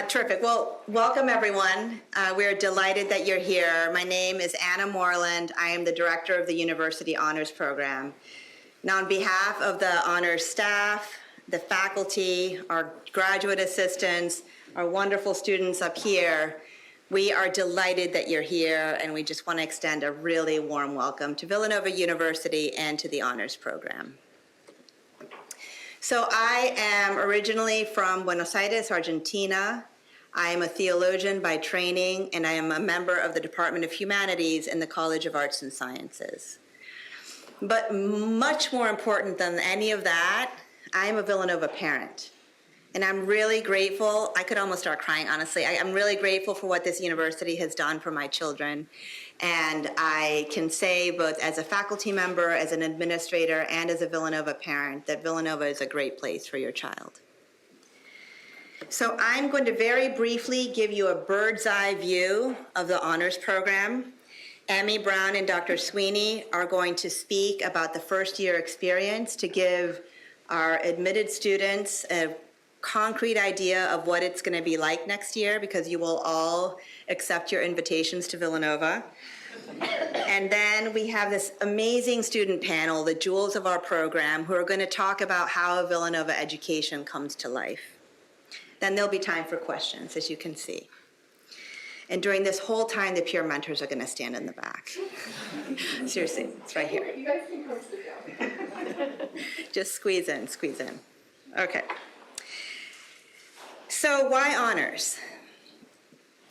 Terrific. Well, welcome everyone. We're delighted that you're here. My name is Anna Moreland. I am the director of the University Honors Program. Now, on behalf of the honors staff, the faculty, our graduate assistants, our wonderful students up here, we are delighted that you're here, and we just want to extend a really warm welcome to Villanova University and to the Honors Program. So I am originally from Buenos Aires, Argentina. I am a theologian by training, and I am a member of the Department of Humanities in the College of Arts and Sciences. But much more important than any of that, I am a Villanova parent. And I'm really grateful. I could almost start crying, honestly. I'm really grateful for what this university has done for my children. And I can say, both as a faculty member, as an administrator, and as a Villanova parent, that Villanova is a great place for your child. So I'm going to very briefly give you a bird's eye view of the honors program. Amy Brown and Dr. Sweeney are going to speak about the first year experience to give our admitted students a concrete idea of what it's going to be like next year, because you will all accept your invitations to Villanova. And then we have this amazing student panel, the jewels of our program, who are going to talk about how a Villanova education comes to life. Then there'll be time for questions, as you can see. And during this whole time, the peer mentors are going to stand in the back. Seriously, it's right here. You guys can come sit down. Just squeeze in, squeeze in. Okay. So why honors?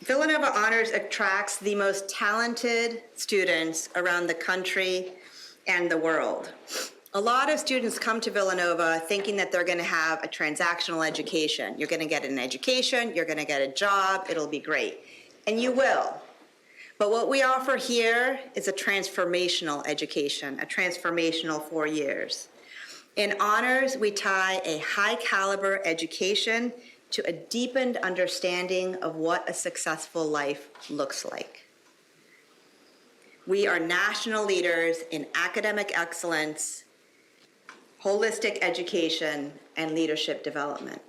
Villanova Honors attracts the most talented students around the country and the world. A lot of students come to Villanova thinking that they're going to have a transactional education. You're going to get an education, you're going to get a job, it'll be great. And you will. But what we offer here is a transformational education, a transformational 4 years. In honors, we tie a high caliber education to a deepened understanding of what a successful life looks like. We are national leaders in academic excellence, holistic education, and leadership development.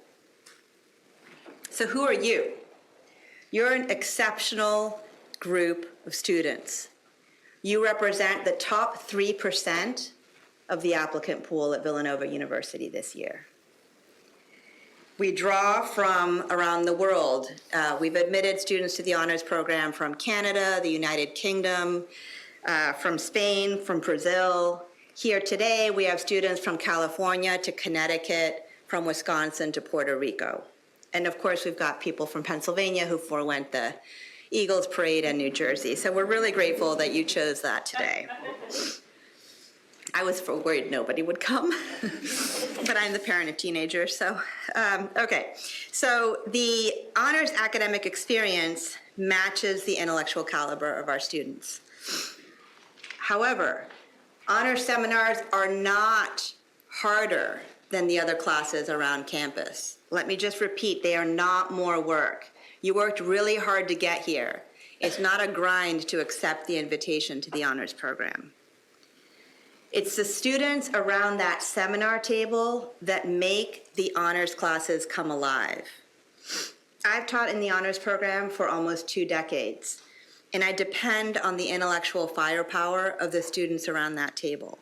So who are you? You're an exceptional group of students. You represent the top 3% of the applicant pool at Villanova University this year. We draw from around the world. We've admitted students to the honors program from Canada, the United Kingdom, from Spain, from Brazil. Here today, we have students from California to Connecticut, from Wisconsin to Puerto Rico. And of course, we've got people from Pennsylvania who forewent the Eagles Parade in New Jersey. So we're really grateful that you chose that today. I was worried nobody would come, but I'm the parent of teenagers, so, okay. So the honors academic experience matches the intellectual caliber of our students. However, honors seminars are not harder than the other classes around campus. Let me just repeat, they are not more work. You worked really hard to get here. It's not a grind to accept the invitation to the honors program. It's the students around that seminar table that make the honors classes come alive. I've taught in the honors program for almost 2 decades, and I depend on the intellectual firepower of the students around that table.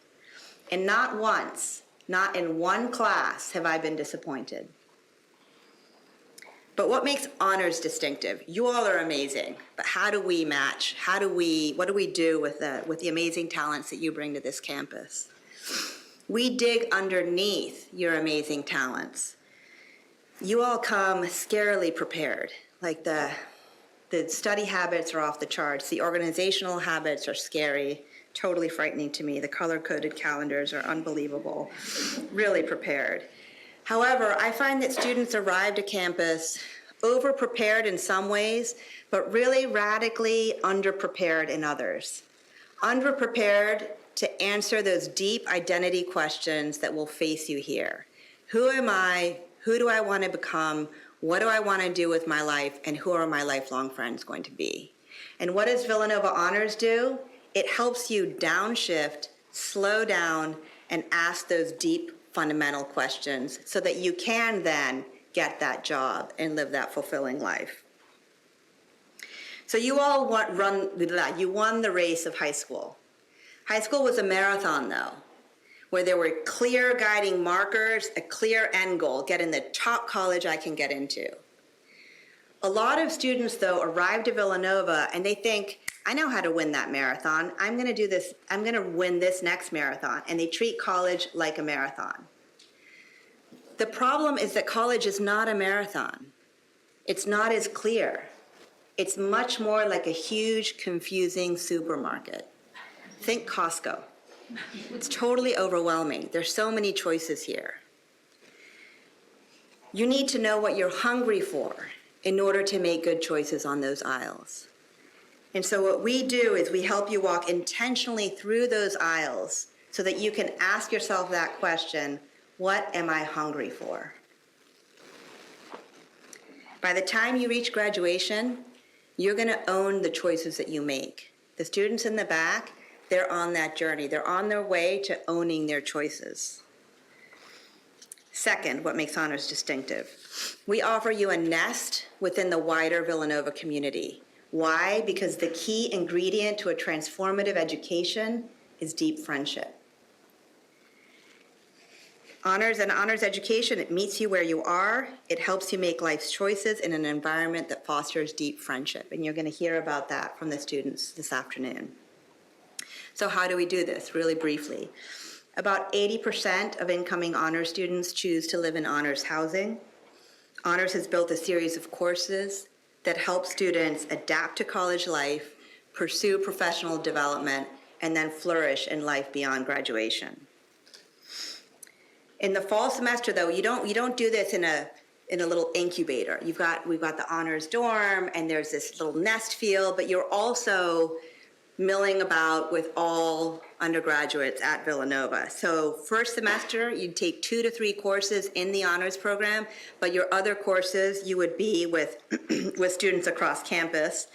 And not once, not in one class, have I been disappointed. But what makes honors distinctive? You all are amazing, but how do we match? What do we do with the amazing talents that you bring to this campus? We dig underneath your amazing talents. You all come scarily prepared. Like the study habits are off the charts. The organizational habits are scary, totally frightening to me. The color-coded calendars are unbelievable, really prepared. However, I find that students arrive to campus over-prepared in some ways, but really radically underprepared in others. Underprepared to answer those deep identity questions that will face you here. Who am I? Who do I want to become? What do I want to do with my life? And who are my lifelong friends going to be? And what does Villanova Honors do? It helps you downshift, slow down, and ask those deep fundamental questions so that you can then get that job and live that fulfilling life. So you all you won the race of high school. High school was a marathon, though, where there were clear guiding markers, a clear end goal, get in the top college I can get into. A lot of students, though, arrive to Villanova and they think, I know how to win that marathon. I'm going to do this. I'm going to win this next marathon. And they treat college like a marathon. The problem is that college is not a marathon. It's not as clear. It's much more like a huge, confusing supermarket. Think Costco. It's totally overwhelming. There's so many choices here. You need to know what you're hungry for in order to make good choices on those aisles. And so what we do is we help you walk intentionally through those aisles so that you can ask yourself that question, what am I hungry for? By the time you reach graduation, you're going to own the choices that you make. The students in the back, they're on that journey. They're on their way to owning their choices. Second, what makes honors distinctive? We offer you a nest within the wider Villanova community. Why? Because the key ingredient to a transformative education is deep friendship. Honors education, it meets you where you are. It helps you make life's choices in an environment that fosters deep friendship. And you're going to hear about that from the students this afternoon. So how do we do this? Really briefly. About 80% of incoming honors students choose to live in honors housing. Honors has built a series of courses that help students adapt to college life, pursue professional development, and then flourish in life beyond graduation. In the fall semester, though, you don't do this in a little incubator. We've got the honors dorm, and there's this little nest feel, but you're also milling about with all undergraduates at Villanova. So first semester, you'd take 2 to 3 courses in the honors program, but your other courses, you would be with students across campus.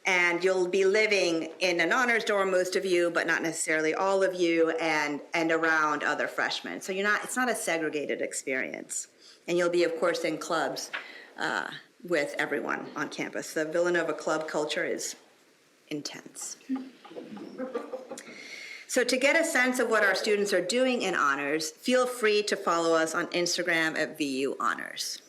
And you'll be living in an honors dorm, most of you, but not necessarily all of you, and around other freshmen. So it's not a segregated experience. And you'll be, of course, in clubs with everyone on campus. The Villanova club culture is intense. So to get a sense of what our students are doing in honors, feel free to follow us on Instagram at VU Honors.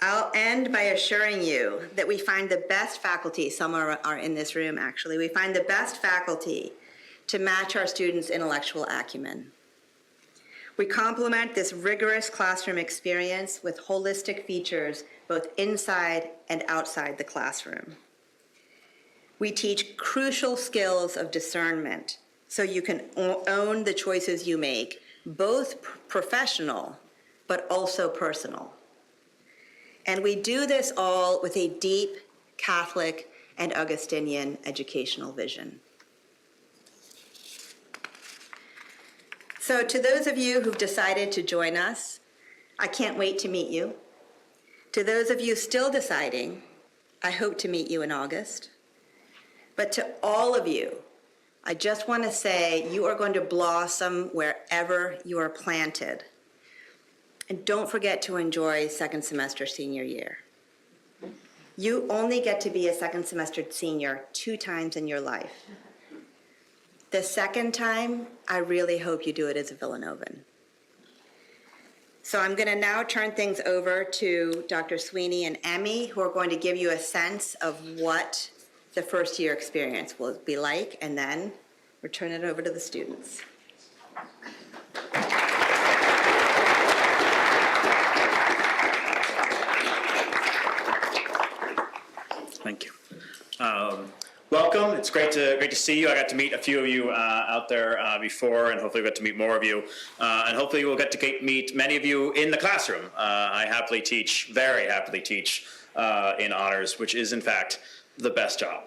I'll end by assuring you that we find the best faculty, some are in this room actually, we find the best faculty to match our students' intellectual acumen. We complement this rigorous classroom experience with holistic features both inside and outside the classroom. We teach crucial skills of discernment so you can own the choices you make, both professional but also personal. And we do this all with a deep Catholic and Augustinian educational vision. So to those of you who've decided to join us, I can't wait to meet you. To those of you still deciding, I hope to meet you in August. But to all of you, I just want to say you are going to blossom wherever you are planted. And don't forget to enjoy second semester senior year. You only get to be a second semester senior 2 times in your life. The second time, I really hope you do it as a Villanovan. So I'm going to now turn things over to Dr. Sweeney and Emmy, who are going to give you a sense of what the first year experience will be like, and then return it over to the students. Thank you. Welcome. It's great to see you. I got to meet a few of you out there before, and hopefully we'll get to meet more of you. And hopefully we'll get to meet many of you in the classroom. I very happily teach in honors, which is in fact the best job.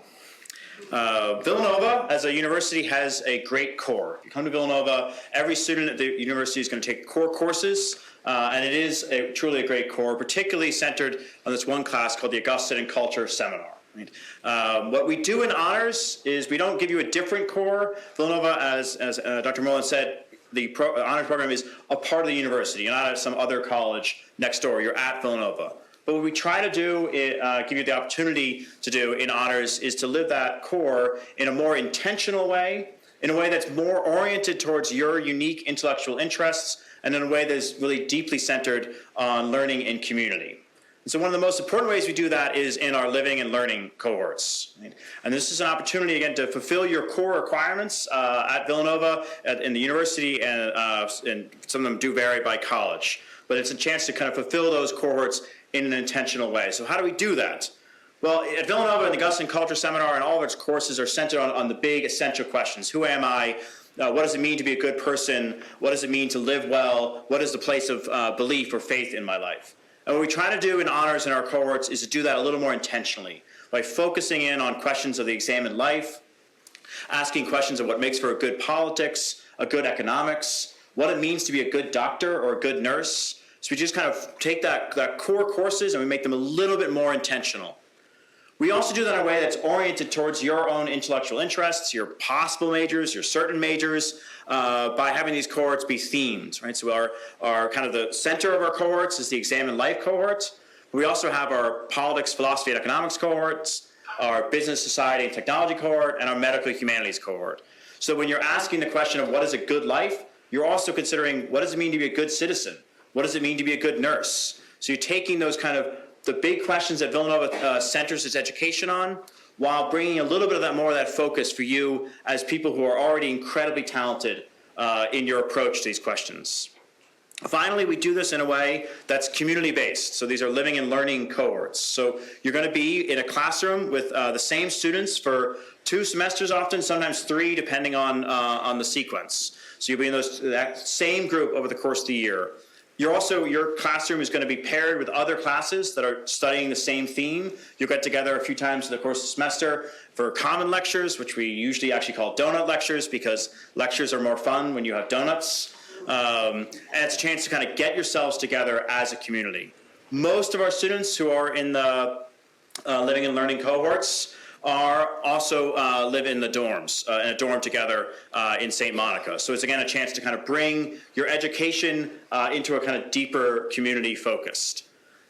Villanova, as a university, has a great core. If you come to Villanova, every student at the university is going to take core courses, and it is truly a great core, particularly centered on this one class called the Augustine and Culture Seminar. Right? What we do in honors is we don't give you a different core. Villanova, as Dr. Mullen said, the honors program is a part of the university. You're not at some other college next door. You're at Villanova. But what we try to do, give you the opportunity to do in honors, is to live that core in a more intentional way, in a way that's more oriented towards your unique intellectual interests, and in a way that's really deeply centered on learning and community. And so one of the most important ways we do that is in our living and learning cohorts. Right? And this is an opportunity, again, to fulfill your core requirements at Villanova, in the university, and some of them do vary by college. But it's a chance to kind of fulfill those cohorts in an intentional way. So how do we do that? Well, at Villanova, the Guston Culture Seminar and all of its courses are centered on the big essential questions. Who am I? What does it mean to be a good person? What does it mean to live well? What is the place of belief or faith in my life? And what we try to do in honors in our cohorts is to do that a little more intentionally by focusing in on questions of the examined life, asking questions of what makes for a good politics, a good economics, what it means to be a good doctor or a good nurse. So we just kind of take that core courses and we make them a little bit more intentional. We also do that in a way that's oriented towards your own intellectual interests, your possible majors, your certain majors, by having these cohorts be themed, right? So our kind of the center of our cohorts is the examined life cohort. We also have our politics, philosophy, and economics cohorts, our business, society, and technology cohort, and our medical humanities cohort. So when you're asking the question of what is a good life, you're also considering what does it mean to be a good citizen? What does it mean to be a good nurse? So you're taking those kind of the big questions that Villanova centers its education on, while bringing a little bit of that more of that focus for you as people who are already incredibly talented in your approach to these questions. Finally, we do this in a way that's community-based. So these are living and learning cohorts. So you're going to be in a classroom with the same students for 2 semesters often, sometimes 3, depending on the sequence. So you'll be in that same group over the course of the year. Your classroom is going to be paired with other classes that are studying the same theme. You'll get together a few times in the course of the semester for common lectures, which we usually actually call donut lectures, because lectures are more fun when you have donuts. And it's a chance to kind of get yourselves together as a community. Most of our students who are in the living and learning cohorts are also live in the dorms, in a dorm together in St. Monica. So it's, again, a chance to kind of bring your education into a kind of deeper community focused.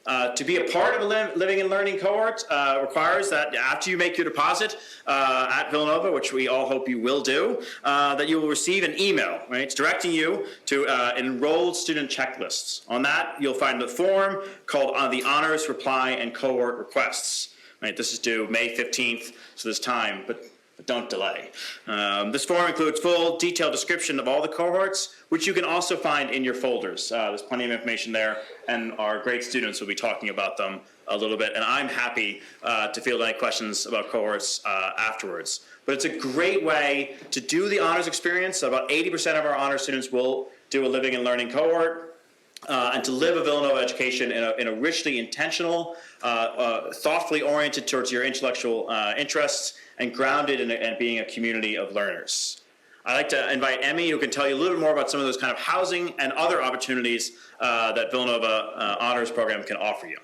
To be a part of a living and learning cohort requires that after you make your deposit at Villanova, which we all hope you will do, that you will receive an email, right? It's directing you to enrolled student checklists. On that, you'll find the form called the Honors Reply and Cohort Requests. Right, this is due May 15th, so there's time, but don't delay. This form includes full detailed description of all the cohorts, which you can also find in your folders. There's plenty of information there, and our great students will be talking about them a little bit, and I'm happy to field any questions about cohorts afterwards. But it's a great way to do the honors experience. About 80% of our honors students will do a living and learning cohort. And to live a Villanova education in a richly intentional, thoughtfully oriented towards your intellectual interests, and grounded in being a community of learners. I'd like to invite Emmy, who can tell you a little bit more about some of those kind of housing and other opportunities that Villanova Honors Program can offer you.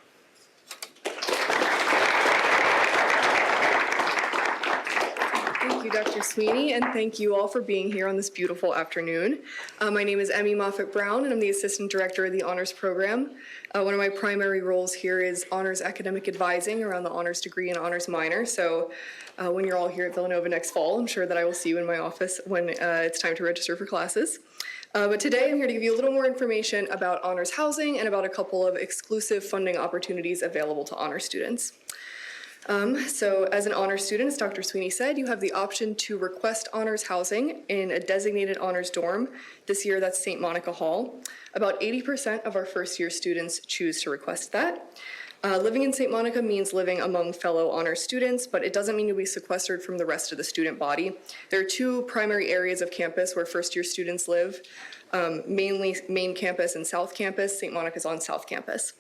Thank you, Dr. Sweeney, and thank you all for being here on this beautiful afternoon. My name is Emmy Moffett-Brown, and I'm the Assistant Director of the Honors Program. One of my primary roles here is honors academic advising around the honors degree and honors minor. So when you're all here at Villanova next fall, I'm sure that I will see you in my office when it's time to register for classes. But today I'm here to give you a little more information about honors housing and about a couple of exclusive funding opportunities available to honors students. So as an honors student, as Dr. Sweeney said, you have the option to request honors housing in a designated honors dorm. This year, that's St. Monica Hall. About 80% of our first-year students choose to request that. Living in St. Monica means living among fellow honors students, but it doesn't mean you'll be sequestered from the rest of the student body. There are 2 primary areas of campus where first-year students live, mainly main campus and South Campus. St. Monica's on South Campus.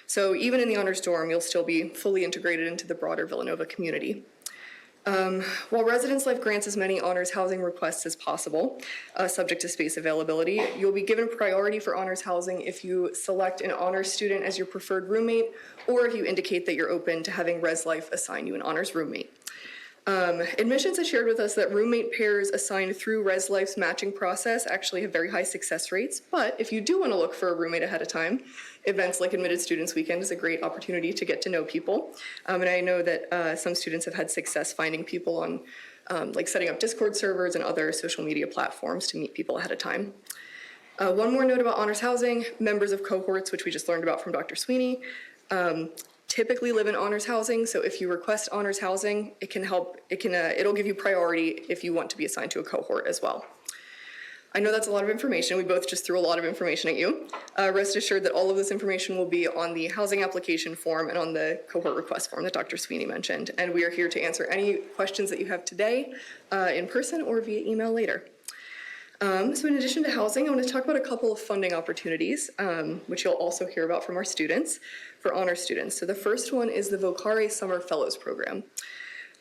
So even in the honors dorm, you'll still be fully integrated into the broader Villanova community. While Residence Life grants as many honors housing requests as possible, subject to space availability, you'll be given priority for honors housing if you select an honors student as your preferred roommate, or if you indicate that you're open to having Res Life assign you an honors roommate. Admissions has shared with us that roommate pairs assigned through Res Life's matching process actually have very high success rates, but if you do want to look for a roommate ahead of time, events like Admitted Students Weekend is a great opportunity to get to know people. And I know that some students have had success finding people on like setting up Discord servers and other social media platforms to meet people ahead of time. One more note about honors housing, members of cohorts, which we just learned about from Dr. Sweeney, typically live in honors housing, so if you request honors housing, it'll give you priority if you want to be assigned to a cohort as well. I know that's a lot of information. We both just threw a lot of information at you. Rest assured that all of this information will be on the housing application form and on the cohort request form that Dr. Sweeney mentioned, and we are here to answer any questions that you have today in person or via email later. So in addition to housing, I want to talk about a couple of funding opportunities, which you'll also hear about from our students, for honor students. So the first one is the Vocare Summer Fellows Program.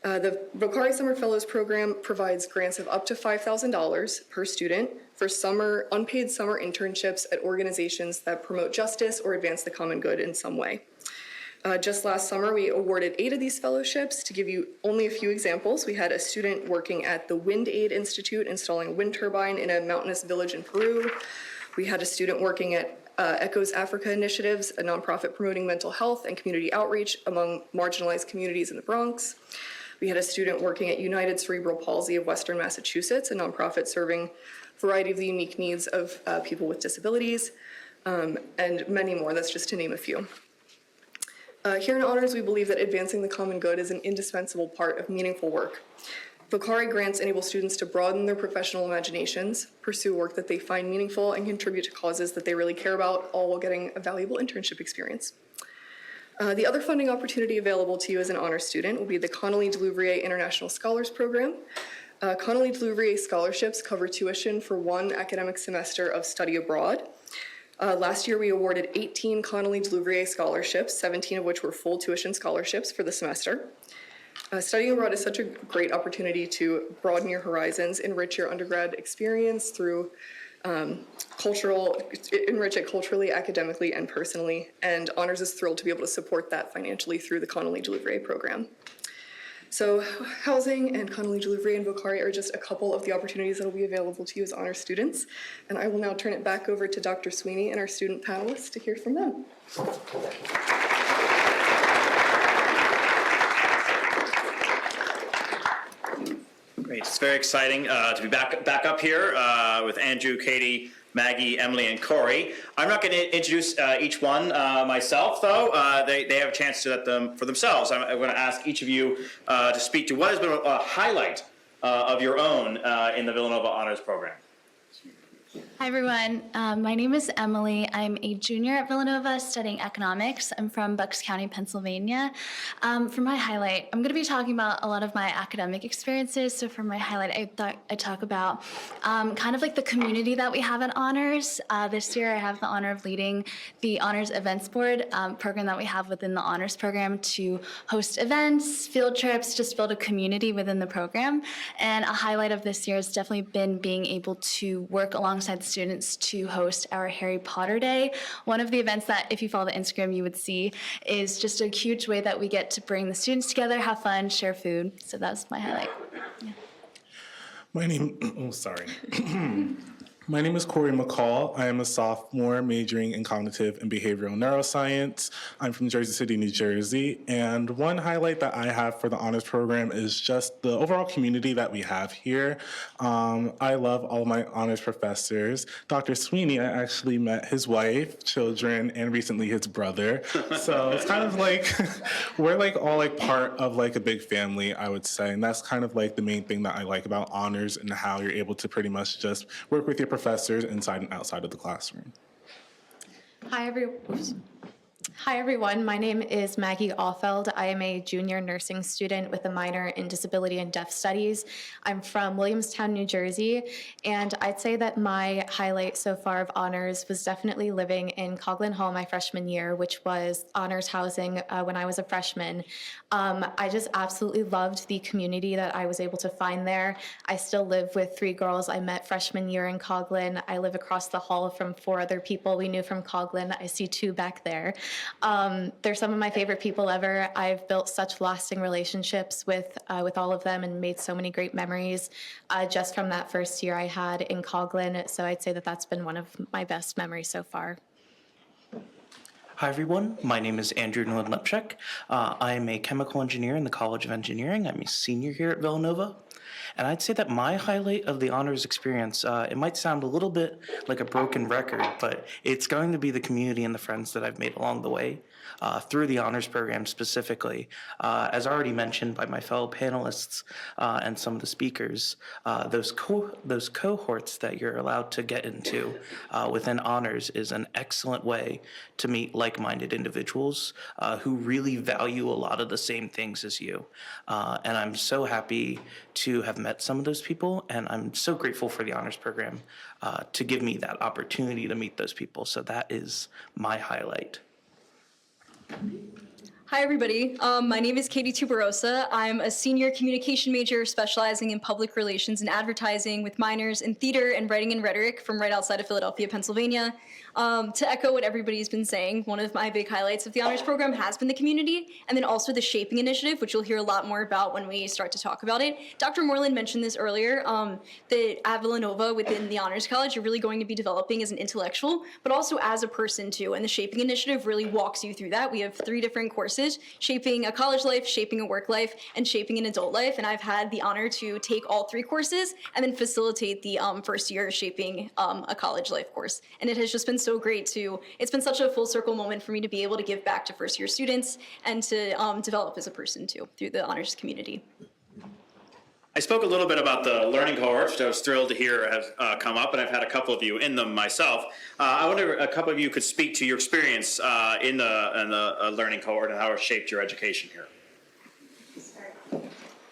The Vocare Summer Fellows Program provides grants of up to $5,000 per student for unpaid summer internships at organizations that promote justice or advance the common good in some way. Just last summer, we awarded 8 of these fellowships. To give you only a few examples, we had a student working at the Wind Aid Institute installing a wind turbine in a mountainous village in Peru. We had a student working at Echoes Africa Initiatives, a nonprofit promoting mental health and community outreach among marginalized communities in the Bronx. We had a student working at United Cerebral Palsy of Western Massachusetts, a nonprofit serving a variety of the unique needs of people with disabilities, and many more. That's just to name a few. Here in Honors, we believe that advancing the common good is an indispensable part of meaningful work. Vocare grants enable students to broaden their professional imaginations, pursue work that they find meaningful, and contribute to causes that they really care about, all while getting a valuable internship experience. The other funding opportunity available to you as an honors student will be the Connolly Delouvrier International Scholars Program. Connolly Delouvrier scholarships cover tuition for one academic semester of study abroad. Last year, we awarded 18 Connolly Delouvrier scholarships, 17 of which were full tuition scholarships for the semester. Studying abroad is such a great opportunity to broaden your horizons, enrich your undergrad experience through enrich it culturally, academically, and personally. And Honors is thrilled to be able to support that financially through the Connolly Delouvrier program. So housing and Connolly Delouvrier and Vocare are just a couple of the opportunities that will be available to you as honor students. And I will now turn it back over to Dr. Sweeney and our student panelists to hear from them. Great, it's very exciting to be back up here with Andrew, Katie, Maggie, Emily, and Corey. I'm not going to introduce each one myself, though. They have a chance to let them for themselves. I'm going to ask each of you to speak to what has been a highlight of your own in the Villanova Honors Program. Hi, everyone. My name is Emily. I'm a junior at Villanova studying economics. I'm from Bucks County, Pennsylvania. For my highlight, I'm going to be talking about a lot of my academic experiences. So for my highlight, I thought I'd talk about kind of like the community that we have at Honors. This year, I have the honor of leading the Honors Events Board program that we have within the Honors Program to host events, field trips, just build a community within the program. And a highlight of this year has definitely been being able to work alongside students to host our Harry Potter Day. One of the events that, if you follow the Instagram, you would see is just a huge way that we get to bring the students together, have fun, share food. So that's my highlight. Yeah. My name is Corey McCall. I am a sophomore majoring in cognitive and behavioral neuroscience. I'm from Jersey City, New Jersey. And one highlight that I have for the honors program is just the overall community that we have here. I love all my honors professors. Dr. Sweeney, I actually met his wife, children, and recently his brother. So it's kind of like, we're like all like part of like a big family, I would say. And that's kind of like the main thing that I like about honors and how you're able to pretty much just work with your professors inside and outside of the classroom. Hi, everyone. My name is Maggie Allfeld. I am a junior nursing student with a minor in disability and deaf studies. I'm from Williamstown, New Jersey, and I'd say that my highlight so far of honors was definitely living in Coghlan Hall my freshman year, which was honors housing when I was a freshman. I just absolutely loved the community that I was able to find there. I still live with 3 girls I met freshman year in Coghlan. I live across the hall from 4 other people we knew from Coghlan. I see 2 back there. They're some of my favorite people ever. I've built such lasting relationships with all of them and made so many great memories just from that first year I had in Coughlin. So I'd say that that's been one of my best memories so far. Hi everyone, my name is Andrew Nolan-Lepchek. I am a chemical engineer in the College of Engineering. I'm a senior here at Villanova. And I'd say that my highlight of the honors experience, it might sound a little bit like a broken record, but it's going to be the community and the friends that I've made along the way through the honors program specifically. As already mentioned by my fellow panelists and some of the speakers, those cohorts that you're allowed to get into within honors is an excellent way to meet like-minded individuals who really value a lot of the same things as you. And I'm so happy to have met some of those people, and I'm so grateful for the honors program to give me that opportunity to meet those people. So that is my highlight. Hi, everybody. My name is Katie Tuberosa. I'm a senior communication major specializing in public relations and advertising with minors in theater and writing and rhetoric from right outside of Philadelphia, Pennsylvania. To echo what everybody's been saying, one of my big highlights of the honors program has been the community, and then also the Shaping Initiative, which you'll hear a lot more about when we start to talk about it. Dr. Moreland mentioned this earlier, that at Villanova within the Honors College, you're really going to be developing as an intellectual, but also as a person too, and the Shaping Initiative really walks you through that. We have 3 different courses: shaping a college life, shaping a work life, and shaping an adult life, and I've had the honor to take all 3 courses and then facilitate the first year shaping a college life course. And it has just been so great it's been such a full circle moment for me to be able to give back to first year students and to develop as a person too through the honors community. I spoke a little bit about the learning cohorts, which I was thrilled to hear have come up, and I've had a couple of you in them myself. I wonder if a couple of you could speak to your experience in the learning cohort and how it shaped your education here.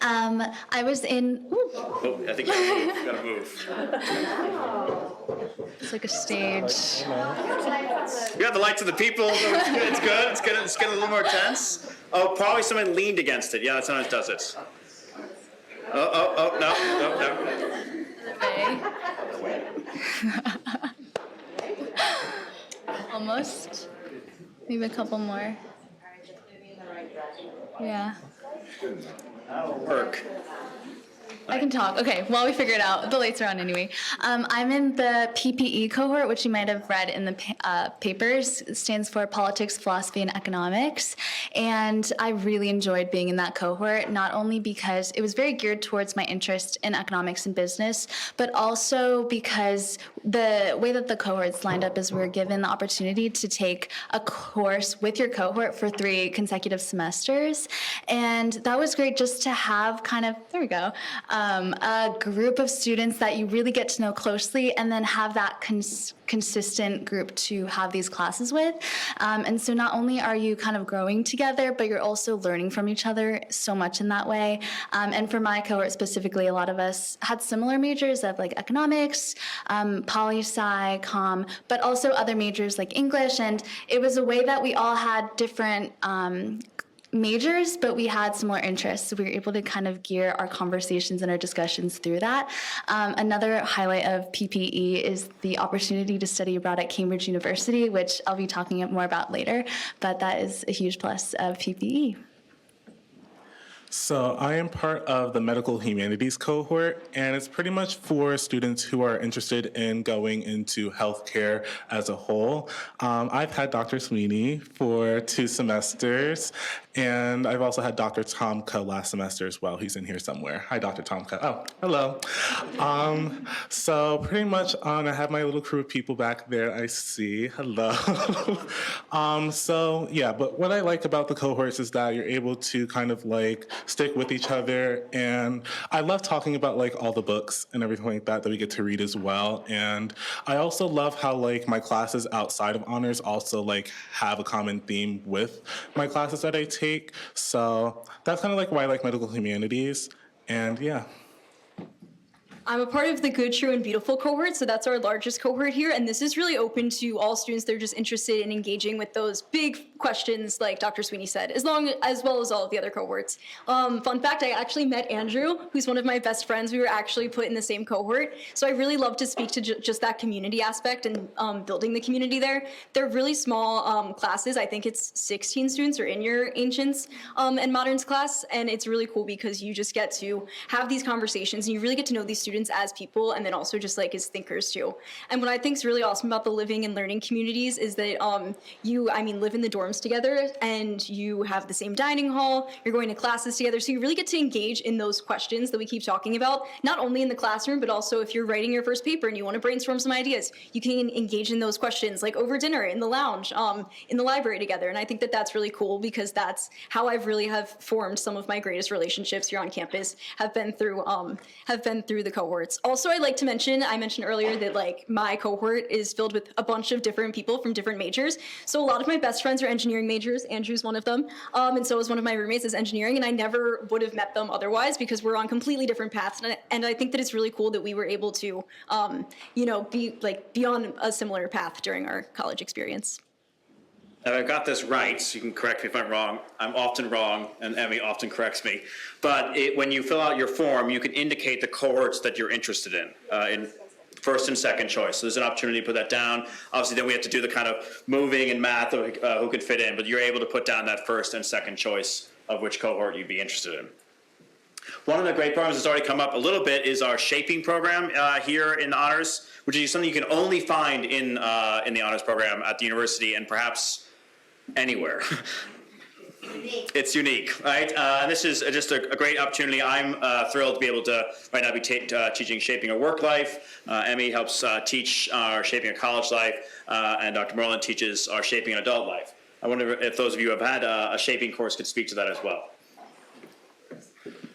I was in. Ooh, Oh, I think you gotta move. it's like a stage. We got the lights of the people. It's good. It's getting a little more tense. Oh, probably someone leaned against it. Yeah, that sometimes does it. No. Almost. Maybe a couple more. Yeah. Work. I can talk. Okay, while we figure it out, the lights are on anyway. I'm in the PPE cohort, which you might have read in the papers. It stands for Politics, Philosophy, and Economics. And I really enjoyed being in that cohort, not only because it was very geared towards my interest in economics and business, but also because the way that the cohorts lined up is we were given the opportunity to take a course with your cohort for 3 consecutive semesters. And that was great just to have kind of, there we go, a group of students that you really get to know closely and then have that consistent group to have these classes with. And so not only are you kind of growing together, but you're also learning from each other so much in that way. And for my cohort specifically, a lot of us had similar majors of like economics, poli-sci, comm, but also other majors like English. And it was a way that we all had different majors, but we had similar interests, so we were able to kind of gear our conversations and our discussions through that. Another highlight of PPE is the opportunity to study abroad at Cambridge University, which I'll be talking more about later, but that is a huge plus of PPE. So I am part of the medical humanities cohort, and it's pretty much for students who are interested in going into healthcare as a whole. I've had Dr. Sweeney for 2 semesters, and I've also had Dr. Tomka last semester as well. He's in here somewhere. Hi, Dr. Tomka. Oh, hello. So pretty much I have my little crew of people back there, I see. Hello. So yeah, but what I like about the cohorts is that you're able to kind of like stick with each other, and I love talking about like all the books and everything like that we get to read as well. And I also love how like my classes outside of honors also like have a common theme with my classes that I take. So that's kind of like why I like medical humanities. And yeah. I'm a part of the Good, True, and Beautiful cohort, so that's our largest cohort here, and this is really open to all students that are just interested in engaging with those big questions, like Dr. Sweeney said, as well as all of the other cohorts. Fun fact, I actually met Andrew, who's one of my best friends. We were actually put in the same cohort. So I really love to speak to just that community aspect and building the community there. They're really small classes. I think it's 16 students are in your Ancients and Moderns class. And it's really cool because you just get to have these conversations and you really get to know these students as people and then also just like as thinkers too. And what I think is really awesome about the living and learning communities is that you live in the dorms together and you have the same dining hall, you're going to classes together. So you really get to engage in those questions that we keep talking about, not only in the classroom, but also if you're writing your first paper and you want to brainstorm some ideas, you can engage in those questions like over dinner, in the lounge, in the library together. And I think that that's really cool because that's how I've really have formed some of my greatest relationships here on campus have been through the cohorts. Also, I'd like to mention, I mentioned earlier that like my cohort is filled with a bunch of different people from different majors. So a lot of my best friends are engineering majors. Andrew's one of them. And so is one of my roommates is engineering. And I never would have met them otherwise because we're on completely different paths. And I think that it's really cool that we were able to, be on a similar path during our college experience. Now, I've got this right, so you can correct me if I'm wrong. I'm often wrong, and Emmy often corrects me. But when you fill out your form, you can indicate the cohorts that you're interested in first and second choice. So there's an opportunity to put that down. Obviously, then we have to do the kind of moving and math of who could fit in, but you're able to put down that first and second choice of which cohort you'd be interested in. One of the great programs that's already come up a little bit is our shaping program here in the Honors, which is something you can only find in the Honors Program at the university and perhaps anywhere. It's unique, right? This is just a great opportunity. I'm thrilled to be able to right now be teaching Shaping a Work Life. Emmy helps teach our Shaping a College Life, and Dr. Moreland teaches our Shaping an Adult Life. I wonder if those of you who have had a shaping course could speak to that as well.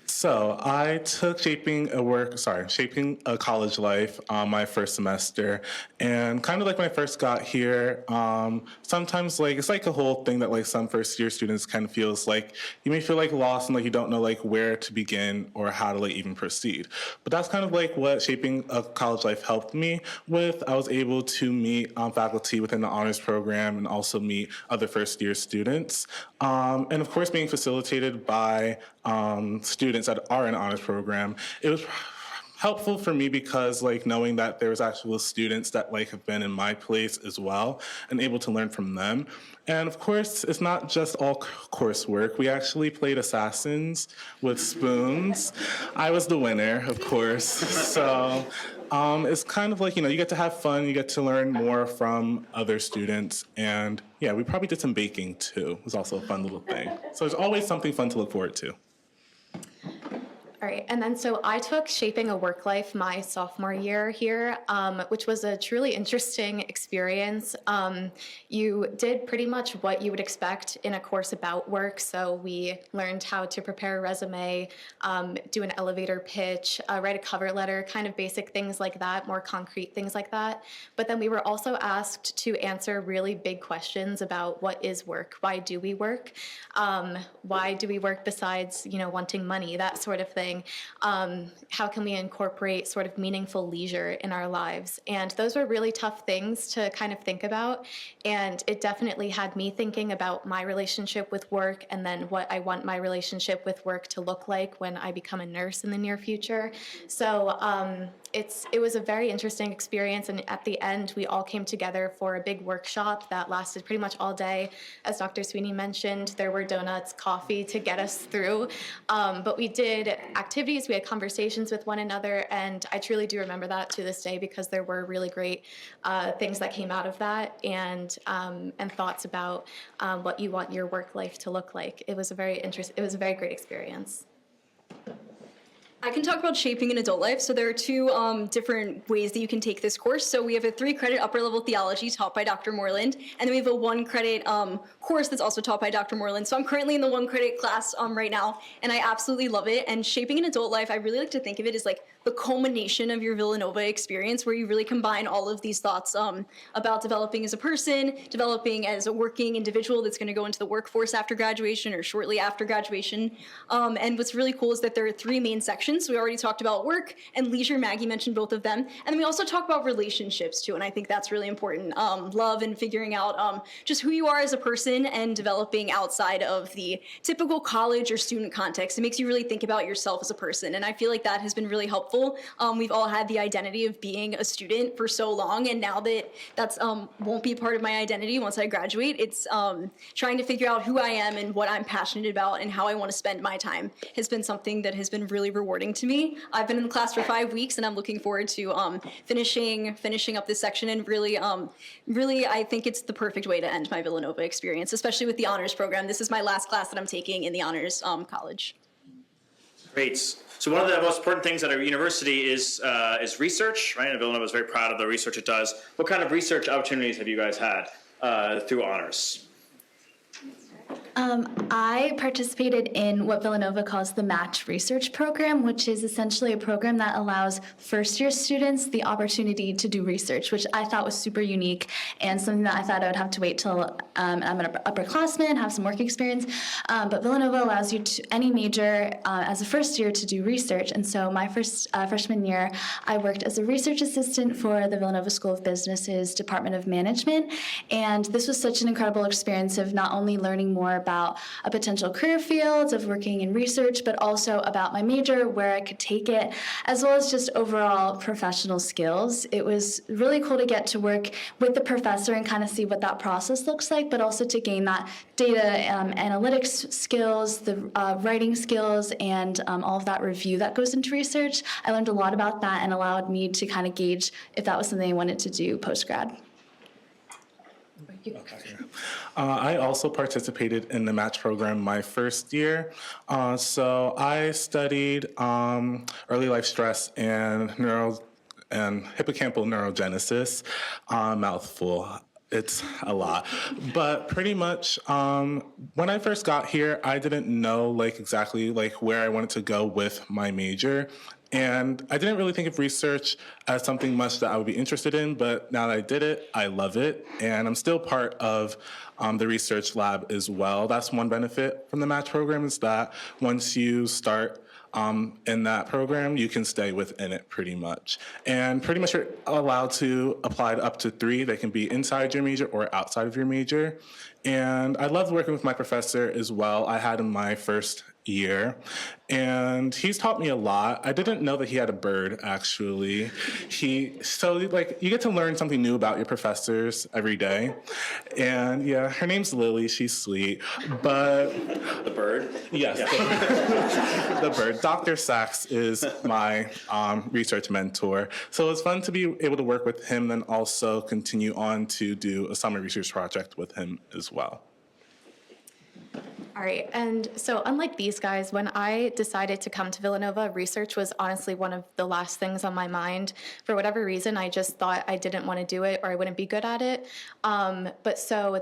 So I took Shaping a College Life my first semester, and kind of like when I first got here, sometimes like it's like a whole thing that like some first year students kind of feels like you may feel like lost and like you don't know like where to begin or how to like even proceed. But that's kind of like what Shaping a College Life helped me with. I was able to meet faculty within the honors program and also meet other first year students, and of course being facilitated by students that are in honors program. It was helpful for me because like knowing that there's actual students that like have been in my place as well and able to learn from them. And of course, it's not just all coursework. We actually played Assassins with spoons. I was the winner, of course. So it's kind of like, you get to have fun, you get to learn more from other students. And yeah, we probably did some baking too. It was also a fun little thing. So there's always something fun to look forward to. All right, and then so I took Shaping a Work Life my sophomore year here, which was a truly interesting experience. You did pretty much what you would expect in a course about work. So we learned how to prepare a resume, do an elevator pitch, write a cover letter, kind of basic things like that, more concrete things like that. But then we were also asked to answer really big questions about what is work? Why do we work? Why do we work besides, wanting money, that sort of thing? How can we incorporate sort of meaningful leisure in our lives? And those were really tough things to kind of think about. And it definitely had me thinking about my relationship with work and then what I want my relationship with work to look like when I become a nurse in the near future. So it was a very interesting experience. And at the end, we all came together for a big workshop that lasted pretty much all day. As Dr. Sweeney mentioned, there were donuts, coffee to get us through. But we did activities, we had conversations with one another, and I truly do remember that to this day because there were really great things that came out of that and thoughts about what you want your work life to look like. It was a very great experience. I can talk about Shaping an Adult Life. So there are two different ways that you can take this course. So we have a 3-credit upper-level theology taught by Dr. Moreland, and then we have a 1-credit course that's also taught by Dr. Moreland. So I'm currently in the 1-credit class right now, and I absolutely love it. And Shaping an Adult Life, I really like to think of it as like the culmination of your Villanova experience, where you really combine all of these thoughts about developing as a person, developing as a working individual that's going to go into the workforce after graduation or shortly after graduation. And what's really cool is that there are 3 main sections sections. So we already talked about work and leisure. Maggie mentioned both of them. And then we also talk about relationships too, and I think that's really important. Love and figuring out just who you are as a person and developing outside of the typical college or student context. It makes you really think about yourself as a person, and I feel like that has been really helpful. We've all had the identity of being a student for so long, and now that that's won't be part of my identity once I graduate, it's trying to figure out who I am and what I'm passionate about and how I want to spend my time has been something that has been really rewarding to me. I've been in the class for 5 weeks, and I'm looking forward to finishing up this section, and really I think it's the perfect way to end my Villanova experience, especially with the honors program. This is my last class that I'm taking in the honors college. Great. So one of the most important things at our university is research, right? And Villanova is very proud of the research it does. What kind of research opportunities have you guys had through honors? I participated in what Villanova calls the Match Research Program, which is essentially a program that allows first-year students the opportunity to do research, which I thought was super unique and something that I thought I would have to wait till I'm an upperclassman, have some work experience. But Villanova allows you to any major as a first year to do research. And so my freshman year, I worked as a research assistant for the Villanova School of Business's Department of Management. And this was such an incredible experience of not only learning more about a potential career field, of working in research, but also about my major, where I could take it, as well as just overall professional skills. It was really cool to get to work with the professor and kind of see what that process looks like, but also to gain that data analytics skills, the writing skills, and all of that review that goes into research. I learned a lot about that and allowed me to kind of gauge if that was something I wanted to do post-grad. I also participated in the match program my first year. So I studied early life stress and hippocampal neurogenesis. Mouthful. It's a lot. But pretty much when I first got here, I didn't know exactly where I wanted to go with my major. And I didn't really think of research as something much that I would be interested in, but now that I did it, I love it. And I'm still part of the research lab as well. That's one benefit from the match program, is that once you start in that program, you can stay within it pretty much. And pretty much you're allowed to apply to up to 3. They can be inside your major or outside of your major. And I loved working with my professor as well. I had him my first year, and he's taught me a lot. I didn't know that he had a bird, actually. You get to learn something new about your professors every day. And yeah, her name's Lily. She's sweet. But the bird? Yes, yeah. The bird. Dr. Sachs is my research mentor. So it's fun to be able to work with him and also continue on to do a summer research project with him as well. All right, and so unlike these guys, when I decided to come to Villanova, research was honestly one of the last things on my mind. For whatever reason, I just thought I didn't want to do it or I wouldn't be good at it. But so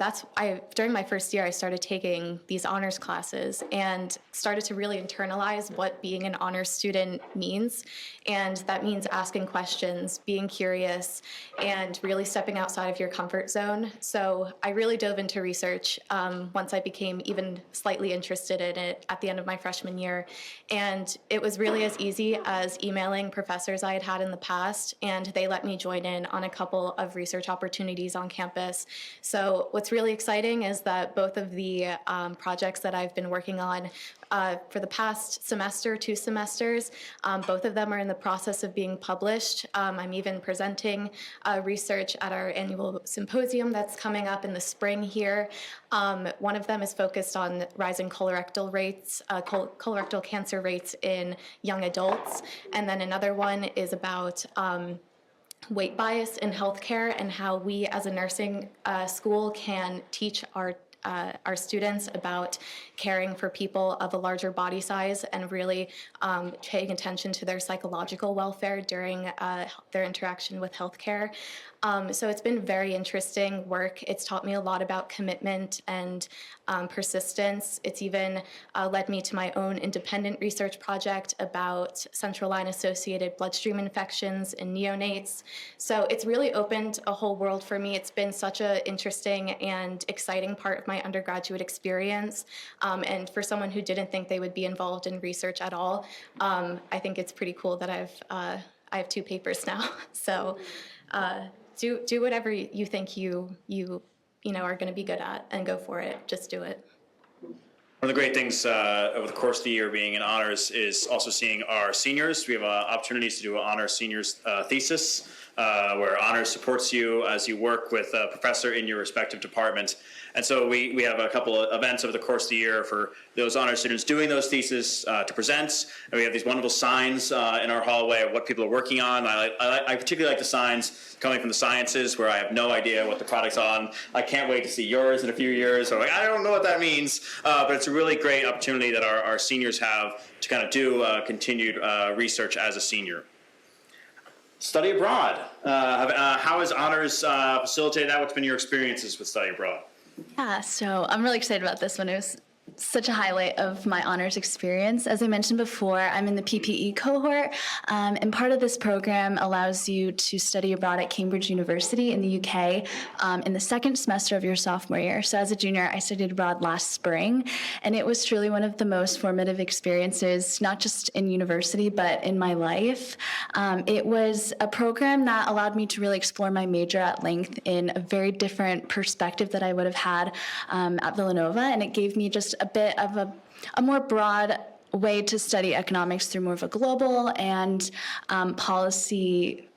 during my first year, I started taking these honors classes and started to really internalize what being an honors student means. And that means asking questions, being curious, and really stepping outside of your comfort zone. So I really dove into research once I became even slightly interested in it at the end of my freshman year. And it was really as easy as emailing professors I had had in the past, and they let me join in on a couple of research opportunities on campus. So what's really exciting is that both of the projects that I've been working on for the past 2 semesters, both of them are in the process of being published. I'm even presenting research at our annual symposium that's coming up in the spring here. One of them is focused on rising colorectal cancer rates in young adults. And then another one is about weight bias in healthcare and how we as a nursing school can teach our students about caring for people of a larger body size and really paying attention to their psychological welfare during their interaction with healthcare. So it's been very interesting work. It's taught me a lot about commitment and persistence. It's even led me to my own independent research project about central line associated bloodstream infections in neonates. So it's really opened a whole world for me. It's been such an interesting and exciting part of my undergraduate experience. And for someone who didn't think they would be involved in research at all, I think it's pretty cool that I have 2 papers now. So do whatever you think you are going to be good at, and go for it. Just do it. One of the great things over the course of the year being in honors is also seeing our seniors. We have opportunities to do an honors seniors thesis, where honors supports you as you work with a professor in your respective department. And so we have a couple of events over the course of the year for those honors students doing those theses to present. And we have these wonderful signs in our hallway of what people are working on. I particularly like the signs coming from the sciences where I have no idea what the product's on. I can't wait to see yours in a few years. So I'm like, I don't know what that means, but it's a really great opportunity that our seniors have to kind of do continued research as a senior. Study abroad. How has honors facilitated that? What's been your experiences with study abroad? Yeah, so I'm really excited about this one. It was such a highlight of my honors experience. As I mentioned before, I'm in the PPE cohort, and part of this program allows you to study abroad at Cambridge University in the UK in the second semester of your sophomore year. So as a junior, I studied abroad last spring, and it was truly one of the most formative experiences, not just in university, but in my life. It was a program that allowed me to really explore my major at length in a very different perspective that I would have had at Villanova, and it gave me just a bit of a more broad way to study economics through more of a global and policy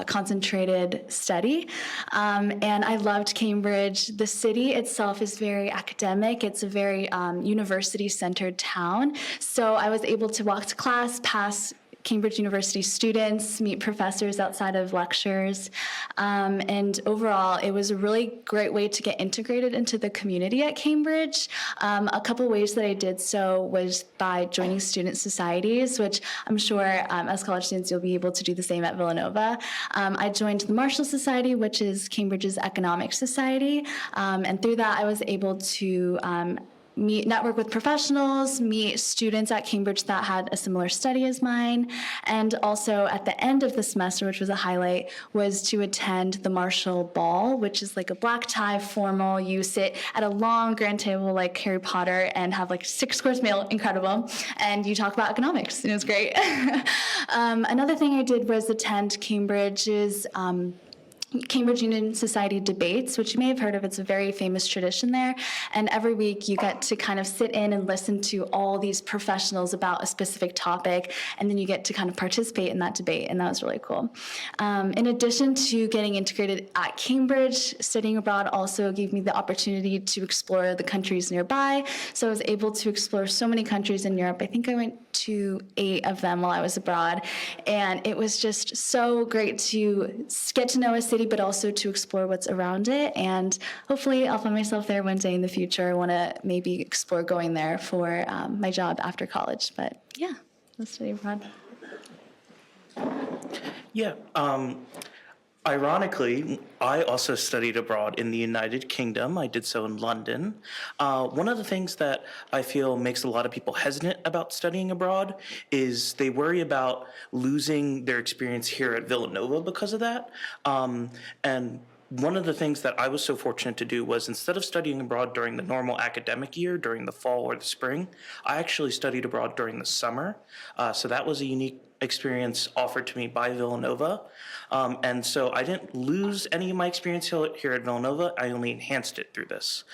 concentrated study. And I loved Cambridge. The city itself is very academic. It's a very university-centered town. So I was able to walk to class, pass Cambridge University students, meet professors outside of lectures. And overall, it was a really great way to get integrated into the community at Cambridge. A couple ways that I did so was by joining student societies, which I'm sure as college students, you'll be able to do the same at Villanova. I joined the Marshall Society, which is Cambridge's economic society. And through that, I was able to network with professionals, meet students at Cambridge that had a similar study as mine, and also at the end of the semester, which was a highlight, was to attend the Marshall Ball, which is like a black tie formal. You sit at a long grand table like Harry Potter and have like 6-course meal, incredible, and you talk about economics, and it was great. Another thing I did was attend Cambridge's Cambridge Union Society debates, which you may have heard of. It's a very famous tradition there. And every week you get to kind of sit in and listen to all these professionals about a specific topic, and then you get to kind of participate in that debate, and that was really cool. In addition to getting integrated at Cambridge, studying abroad also gave me the opportunity to explore the countries nearby. So I was able to explore so many countries in Europe. I think I went to 8 of them while I was abroad. And it was just so great to get to know a city, but also to explore what's around it. And hopefully I'll find myself there one day in the future. I want to maybe explore going there for my job after college. But yeah, let's study abroad. Yeah. Ironically, I also studied abroad in the United Kingdom. I did so in London. One of the things that I feel makes a lot of people hesitant about studying abroad is they worry about losing their experience here at Villanova because of that. And one of the things that I was so fortunate to do was, instead of studying abroad during the normal academic year, during the fall or the spring, I actually studied abroad during the summer. So that was a unique experience offered to me by Villanova. And so I didn't lose any of my experience here at Villanova. I only enhanced it through this.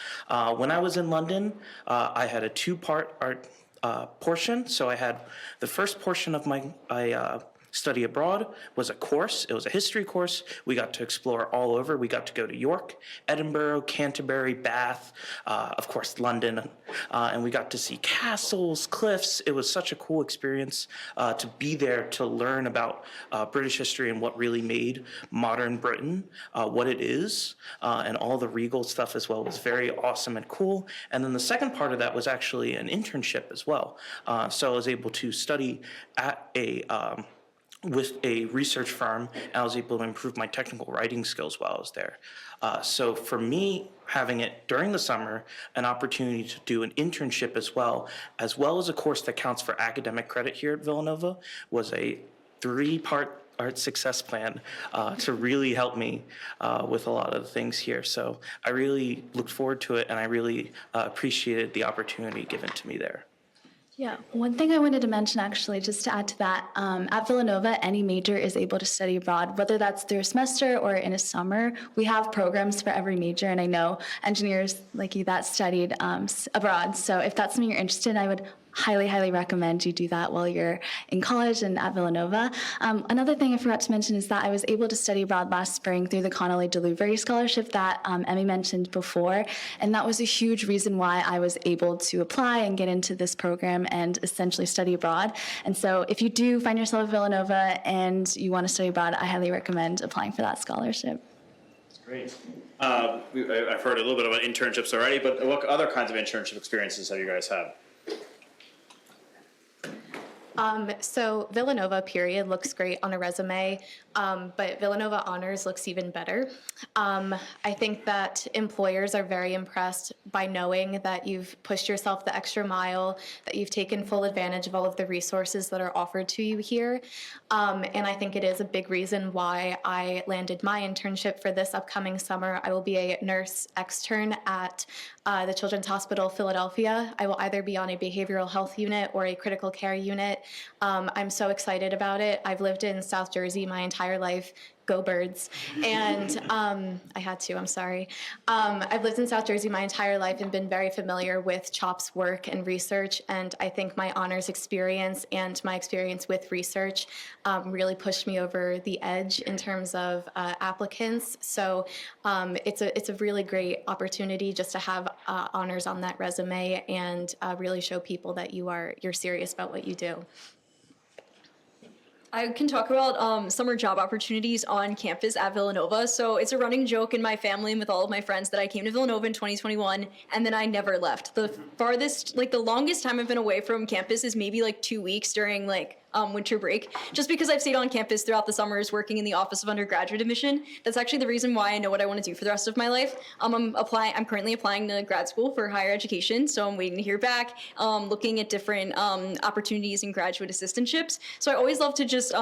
When I was in London, I had a 2-part art portion. So I had the first portion of my study abroad was a course. It was a history course. We got to explore all over. We got to go to York, Edinburgh, Canterbury, Bath, of course, London, and we got to see castles, cliffs. It was such a cool experience to be there to learn about British history and what really made modern Britain what it is, and all the regal stuff as well was very awesome and cool. And then the second part of that was actually an internship as well. So I was able to study at a with a research firm, and I was able to improve my technical writing skills while I was there. So for me, having it during the summer, an opportunity to do an internship as well as a course that counts for academic credit here at Villanova, was a 3-part art success plan to really help me with a lot of the things here. So I really looked forward to it, and I really appreciated the opportunity given to me there. Yeah, one thing I wanted to mention actually, just to add to that, at Villanova, any major is able to study abroad, whether that's through a semester or in a summer. We have programs for every major, and I know engineers like you that studied abroad. So if that's something you're interested in, I would highly recommend you do that while you're in college and at Villanova. Another thing I forgot to mention is that I was able to study abroad last spring through the Connolly Delivery Scholarship that Emmy mentioned before, and that was a huge reason why I was able to apply and get into this program and essentially study abroad. And so if you do find yourself at Villanova and you want to study abroad, I highly recommend applying for that scholarship. Great. I've heard a little bit about internships already, but what other kinds of internship experiences have you guys had? So Villanova period looks great on a resume, but Villanova Honors looks even better. I think that employers are very impressed by knowing that you've pushed yourself the extra mile, that you've taken full advantage of all of the resources that are offered to you here. And I think it is a big reason why I landed my internship for this upcoming summer. I will be a nurse extern at the Children's Hospital Philadelphia. I will either be on a behavioral health unit or a critical care unit. I'm so excited about it. I've lived in South Jersey my entire life. Go Birds. And I had to, I'm sorry. I've lived in South Jersey my entire life and been very familiar with CHOP's work and research. And I think my honors experience and my experience with research really pushed me over the edge in terms of applicants. So it's a really great opportunity just to have honors on that resume and really show people that you're serious about what you do. I can talk about summer job opportunities on campus at Villanova. So it's a running joke in my family and with all of my friends that I came to Villanova in 2021 and then I never left. The farthest, like the longest time I've been away from campus is maybe like 2 weeks during like winter break, just because I've stayed on campus throughout the summers working in the Office of Undergraduate Admission. That's actually the reason why I know what I want to do for the rest of my life. I'm currently applying to grad school for higher education, so I'm waiting to hear back, looking at different opportunities in graduate assistantships. So I always love to just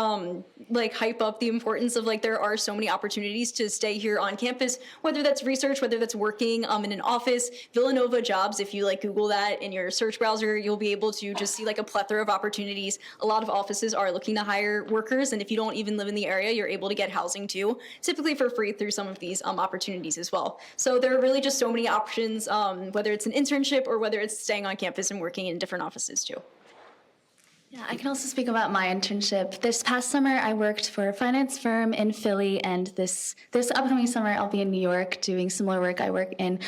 like hype up the importance of like there are so many opportunities to stay here on campus, whether that's research, whether that's working in an office. Villanova jobs, if you like Google that in your search browser, you'll be able to just see like a plethora of opportunities. A lot of offices are looking to hire workers, and if you don't even live in the area, you're able to get housing too, typically for free through some of these opportunities as well. So there are really just so many options, whether it's an internship or whether it's staying on campus and working in different offices too. Yeah, I can also speak about my internship. This past summer, I worked for a finance firm in Philly, and this upcoming summer, I'll be in New York doing similar work. I work in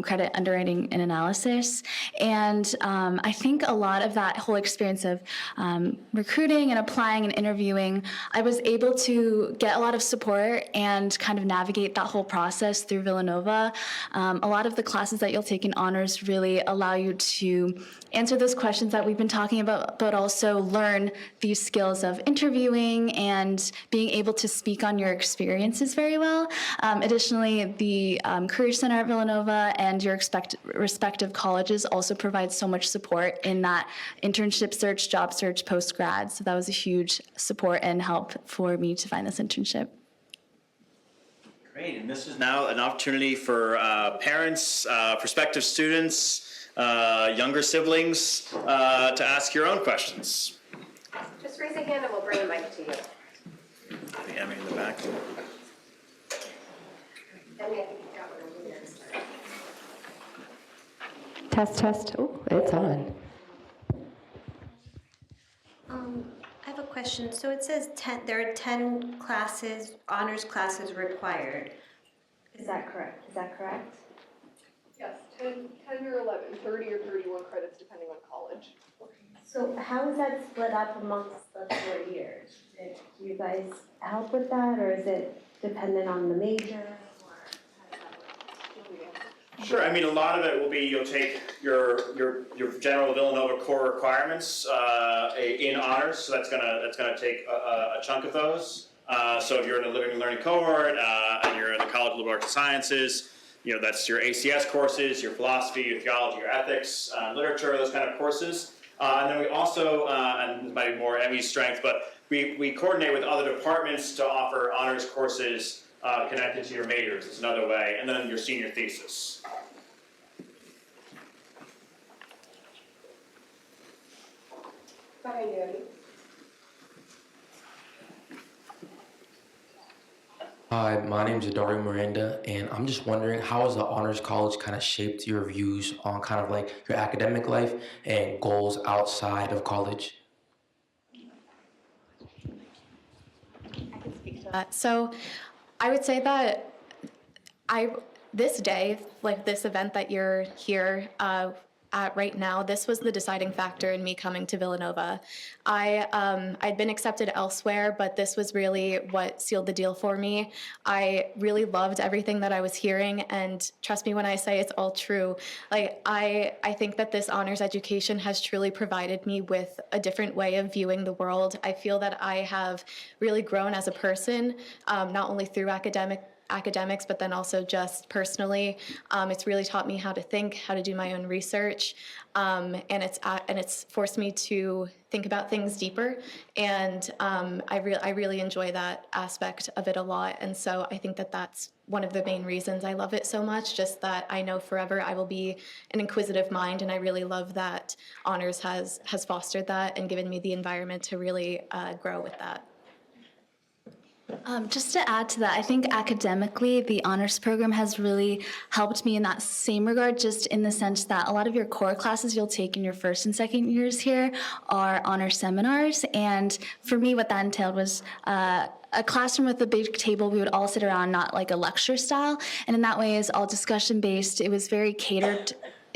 credit underwriting and analysis, and I think a lot of that whole experience of recruiting and applying and interviewing, I was able to get a lot of support and kind of navigate that whole process through Villanova. A lot of the classes that you'll take in honors really allow you to answer those questions that we've been talking about, but also learn these skills of interviewing and being able to speak on your experiences very well. Additionally, the Career Center at Villanova and your respective colleges also provide so much support in that internship search, job search, post-grad. So that was a huge support and help for me to find this internship. Great, and this is now an opportunity for parents, prospective students, younger siblings to ask your own questions. Just raise a hand and we'll bring a mic to you. Emmy in the back. Emmy, I think you got one over there. Test, test. Oh, it's on. I have a question. So it says there are 10 classes, honors classes required. Is that correct? Yes, 10 or 11, 30 or 31 credits depending on college. So how is that split up amongst the 4 years? Do you guys help with that, or is it dependent on the major? Or how does that work? Sure. I mean, a lot of it will be you'll take your general Villanova core requirements in honors, so that's gonna take a chunk of those. So if you're in a living and learning cohort and you're in the College of Liberal Arts and Sciences, that's your ACS courses, your philosophy, your theology, your ethics, literature, those kind of courses. And then we also, and this might be more Emmy's strength, but we coordinate with other departments to offer honors courses connected to your majors. It's another way, and then your senior thesis. Behind you. Hi, my name is Dario Miranda, and I'm just wondering, how has the Honors College kind of shaped your views on kind of like your academic life and goals outside of college? So I would say that this day, like this event that you're here at right now, this was the deciding factor in me coming to Villanova. I'd been accepted elsewhere, but this was really what sealed the deal for me. I really loved everything that I was hearing, and trust me when I say it's all true. Like I think that this honors education has truly provided me with a different way of viewing the world. I feel that I have really grown as a person, not only through academics, but then also just personally. It's really taught me how to think, how to do my own research, and it's forced me to think about things deeper. And I really enjoy that aspect of it a lot. And so I think that that's one of the main reasons I love it so much. Just that I know forever I will be an inquisitive mind, and I really love that honors has fostered that and given me the environment to really grow with that. Just to add to that, I think academically, the honors program has really helped me in that same regard, just in the sense that a lot of your core classes you'll take in your first and second years here are honor seminars. And for me, what that entailed was a classroom with a big table. We would all sit around, not like a lecture style. And in that way, it's all discussion based. It was very catered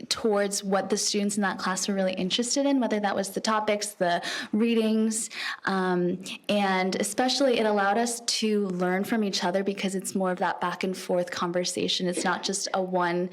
towards what the students in that class were really interested in, whether that was the topics, the readings, and especially it allowed us to learn from each other because it's more of that back and forth conversation. It's not just a one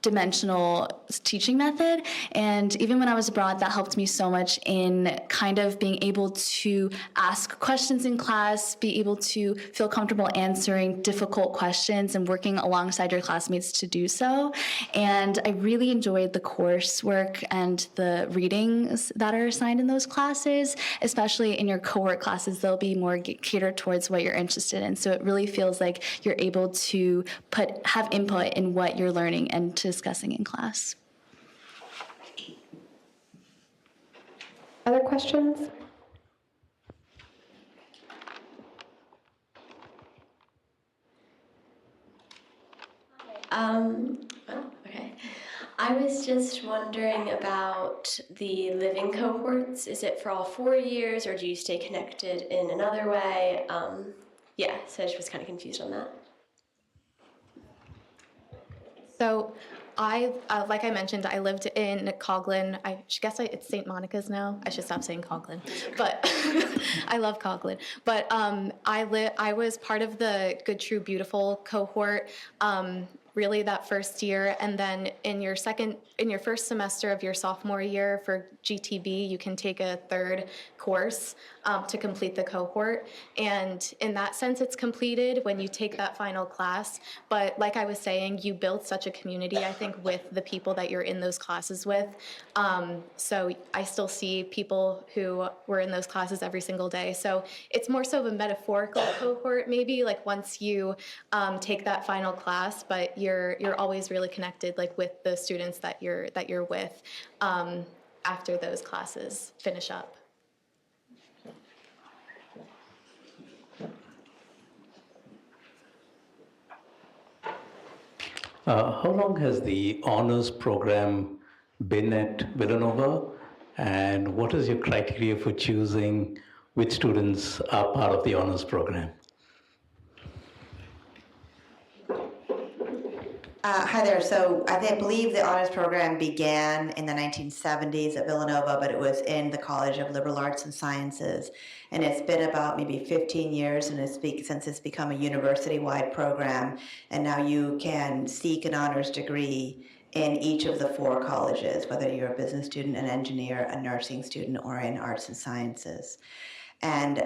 dimensional teaching method. And even when I was abroad, that helped me so much in kind of being able to ask questions in class, be able to feel comfortable answering difficult questions and working alongside your classmates to do so. And I really enjoyed the coursework and the readings that are assigned in those classes, especially in your cohort classes. They'll be more catered towards what you're interested in. So it really feels like you're able to have input in what you're learning and to discussing in class. Other questions? Okay. I was just wondering about the living cohorts. Is it for all 4 years, or do you stay connected in another way? Yeah, so I just was kind of confused on that. So like I mentioned, I lived in Coghlan. I guess it's St. Monica's now. I should stop saying Coghlan, but I love Coghlan. But I was part of the Good, True, Beautiful cohort. Really that first year, and then in your first semester of your sophomore year for GTB, you can take a third course to complete the cohort. And in that sense, it's completed when you take that final class. But like I was saying, you build such a community, I think, with the people that you're in those classes with. So I still see people who were in those classes every single day. So it's more so of a metaphorical cohort, maybe, like once you take that final class, but you're always really connected, like with the students that you're with after those classes finish up. How long has the honors program been at Villanova, and what is your criteria for choosing which students are part of the honors program? Hi there. So I believe the honors program began in the 1970s at Villanova, but it was in the College of Liberal Arts and Sciences. And it's been about maybe 15 years since it's become a university-wide program. And now you can seek an honors degree in each of the 4 colleges, whether you're a business student, an engineer, a nursing student, or in arts and sciences. And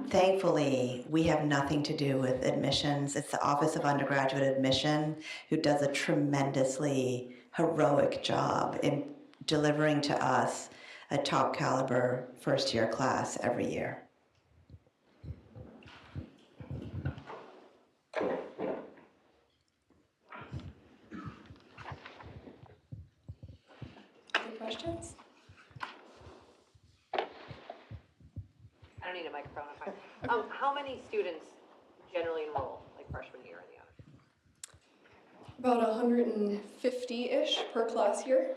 thankfully, we have nothing to do with admissions. It's the Office of Undergraduate Admission who does a tremendously heroic job in delivering to us a top caliber first-year class every year. Any questions? I don't need a microphone, I'm fine. How many students generally enroll, like freshman year in the honors? About 150-ish per class year.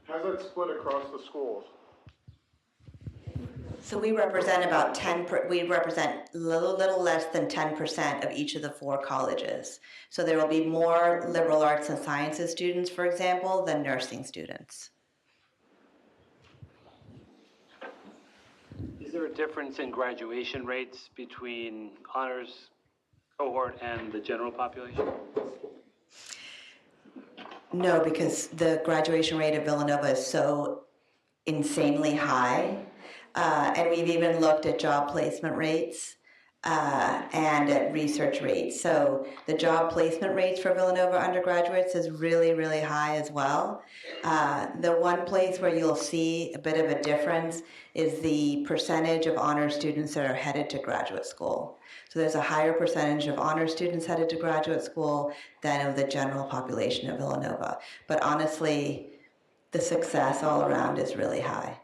How's that split across the schools? So we represent about we represent little less than 10% of each of the 4 colleges. So there will be more liberal arts and sciences students, for example, than nursing students. Is there a difference in graduation rates between honors cohort and the general population? No, because the graduation rate of Villanova is so insanely high. And we've even looked at job placement rates and at research rates. So the job placement rates for Villanova undergraduates is really, really high as well. The one place where you'll see a bit of a difference is the percentage of honor students that are headed to graduate school. So there's a higher percentage of honor students headed to graduate school than of the general population of Villanova. But honestly, the success all around is really high.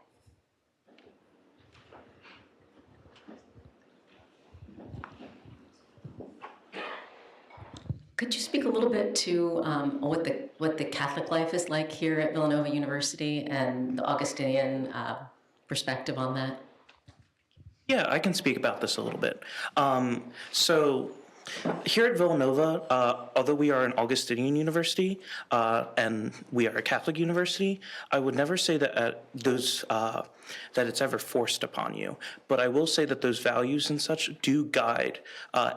Could you speak a little bit to what the Catholic life is like here at Villanova University and the Augustinian perspective on that? Yeah, I can speak about this a little bit. So here at Villanova, although we are an Augustinian university and we are a Catholic university, I would never say that that it's ever forced upon you. But I will say that those values and such do guide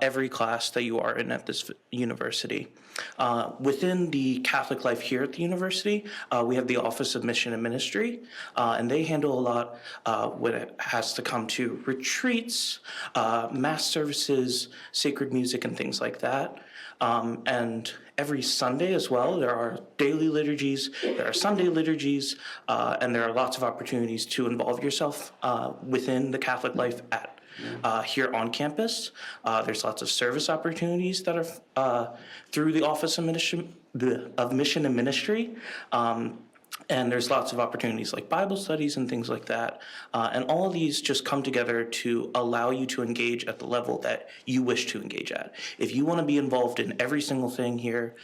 every class that you are in at this university. Within the Catholic life here at the university, we have the Office of Mission and Ministry, and they handle a lot when it has to come to retreats, mass services, sacred music, and things like that. And every Sunday as well, there are daily liturgies, there are Sunday liturgies, and there are lots of opportunities to involve yourself within the Catholic life here on campus. There's lots of service opportunities that are through the Office of Mission and Ministry. And there's lots of opportunities like Bible studies and things like that. And all of these just come together to allow you to engage at the level that you wish to engage at. If you want to be involved in every single thing here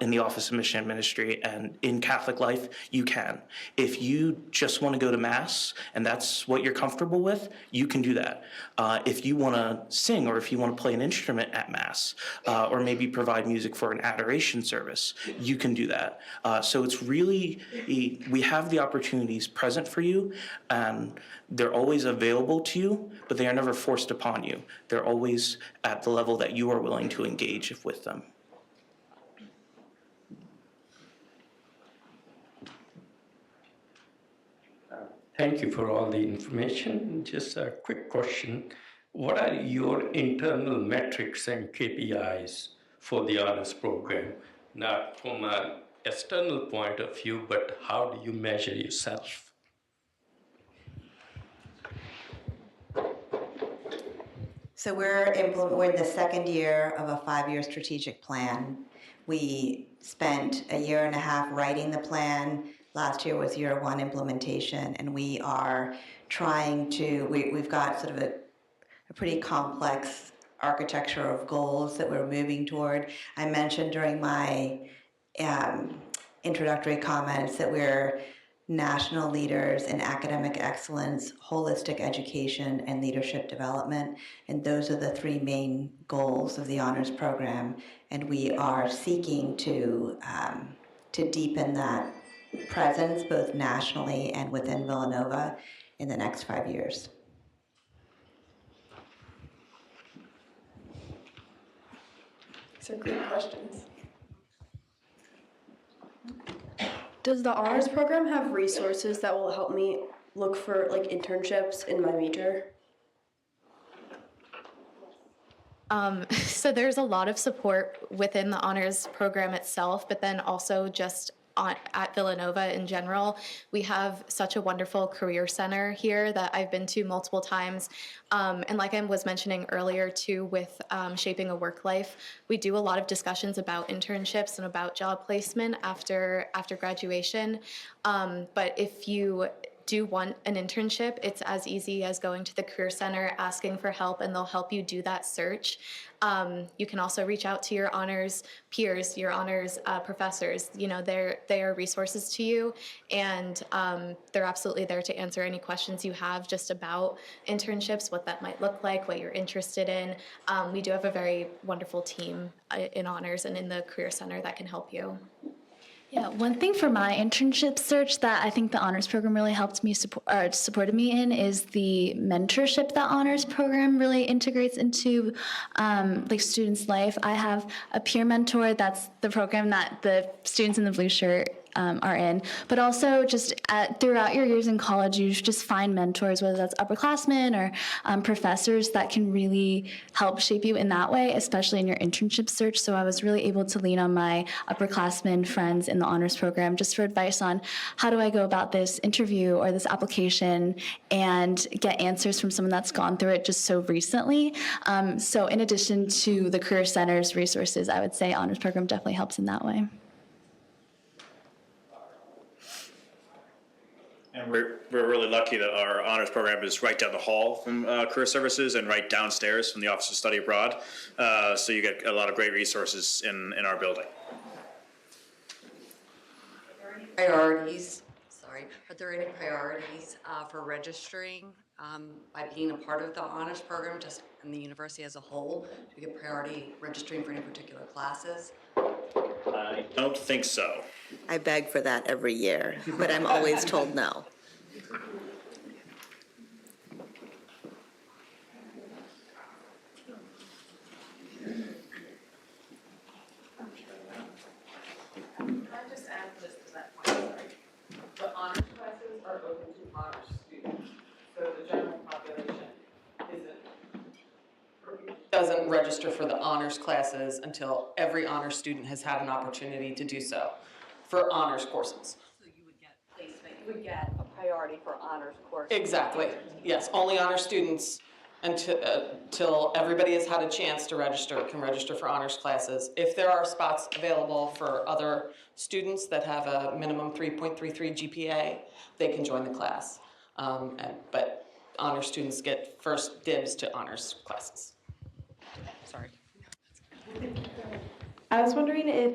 in the Office of Mission and Ministry and in Catholic life, you can. If you just want to go to Mass and that's what you're comfortable with, you can do that. If you want to sing or if you want to play an instrument at Mass or maybe provide music for an adoration service, you can do that. So it's really... We have the opportunities present for you, and they're always available to you, but they are never forced upon you. They're always at the level that you are willing to engage with them. Thank you for all the information. Just a quick question. What are your internal metrics and KPIs for the honors program? Not from an external point of view, but how do you measure yourself? So we're in the second year of a 5-year strategic plan. We spent a year and a half writing the plan. Last year was year 1 implementation, and we are trying to, we've got sort of a pretty complex architecture of goals that we're moving toward. I mentioned during my introductory comments that we're national leaders in academic excellence, holistic education, and leadership development. And those are the three main goals of the honors program. And we are seeking to deepen that presence both nationally and within Villanova in the next 5 years. These are great questions. Does the honors program have resources that will help me look for like internships in my major? So there's a lot of support within the honors program itself, but then also just at Villanova in general. We have such a wonderful career center here that I've been to multiple times. And like I was mentioning earlier too, with shaping a work life, we do a lot of discussions about internships and about job placement after graduation. But if you do want an internship, it's as easy as going to the Career Center, asking for help, and they'll help you do that search. You can also reach out to your honors peers, your honors professors. You know, they are resources to you, and they're absolutely there to answer any questions you have just about internships, what that might look like, what you're interested in. We do have a very wonderful team in honors and in the Career Center that can help you. Yeah, one thing for my internship search that I think the honors program really helped me supported me in is the mentorship that honors program really integrates into like students' life. I have a peer mentor. That's the program that the students in the blue shirt are in, but also just throughout your years in college, you just find mentors, whether that's upperclassmen or professors that can really help shape you in that way, especially in your internship search. So I was really able to lean on my upperclassmen friends in the honors program just for advice on how do I go about this interview or this application and get answers from someone that's gone through it just so recently. So in addition to the Career Center's resources, I would say honors program definitely helps in that way. And we're really lucky that our honors program is right down the hall from Career Services and right downstairs from the Office of Study Abroad. So you get a lot of great resources in our building. Are there any priorities for registering by being a part of the honors program, just in the university as a whole? Do you get priority registering for any particular classes? I don't think so. I beg for that every year, but I'm always told no. Can I just add this to that point? Sorry. The honors classes are open to honors students, so the general population doesn't register for the honors classes until every honors student has had an opportunity to do so for honors courses. So you would get placement, you would get a priority for honors courses. Exactly, yes, only honors students until everybody has had a chance to register, can register for honors classes. If there are spots available for other students that have a minimum 3.33 GPA, they can join the class. But honors students get first dibs to honors classes. Sorry. I was wondering if,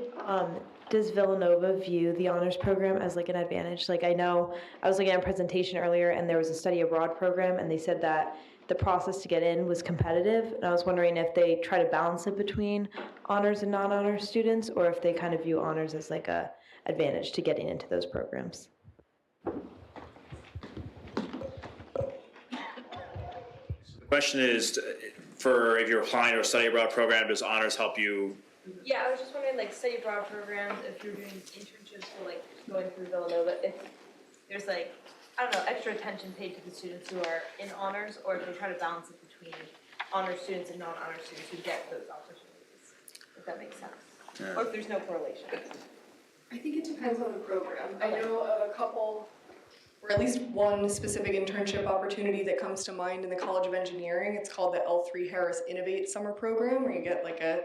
does Villanova view the honors program as like an advantage? Like I know, I was looking at a presentation earlier and there was a study abroad program and they said that the process to get in was competitive. And I was wondering if they try to balance it between honors and non-honors students, or if they kind of view honors as like a advantage to getting into those programs. The question is, for if you're applying to a study abroad program, does honors help you? Yeah, I was just wondering, like, study abroad programs, if you're doing internships or, like, going through Villanova, if there's, like, I don't know, extra attention paid to the students who are in honors, or if they try to balance it between honors students and non-honors students who get those opportunities, if that makes sense. Yeah. Or if there's no correlation. I think it depends on the program. I know of a couple, or at least one specific internship opportunity that comes to mind in the College of Engineering. It's called the L3 Harris Innovate Summer Program, where you get like a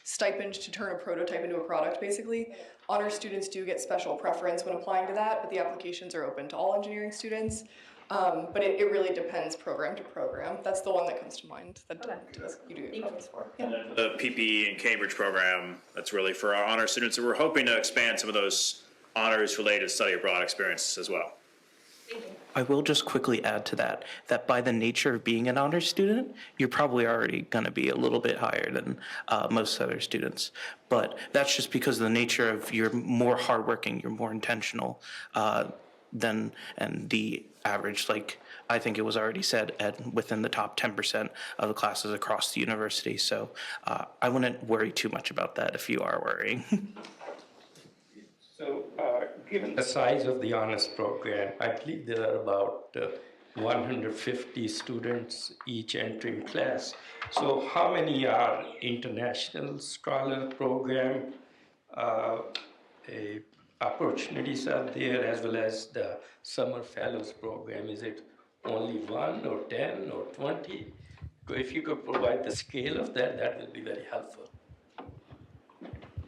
stipend to turn a prototype into a product, basically. Honor students do get special preference when applying to that, but the applications are open to all engineering students. But it really depends program to program. That's the one that comes to mind that you do get preference for. Yeah. The PPE and Cambridge program, that's really for our honor students. And we're hoping to expand some of those honors-related study abroad experiences as well. I will just quickly add to that, that by the nature of being an honors student, you're probably already going to be a little bit higher than most other students. But that's just because of the nature of you're more hardworking, you're more intentional than and the average, like I think it was already said, within the top 10% of the classes across the university. So I wouldn't worry too much about that if you are worrying. So, given the size of the honors program, I believe there are about 150 students each entering class. So, how many are international scholar program opportunities are there, as well as the summer fellows program? Is it only 1 or 10 or 20? If you could provide the scale of that, that would be very helpful.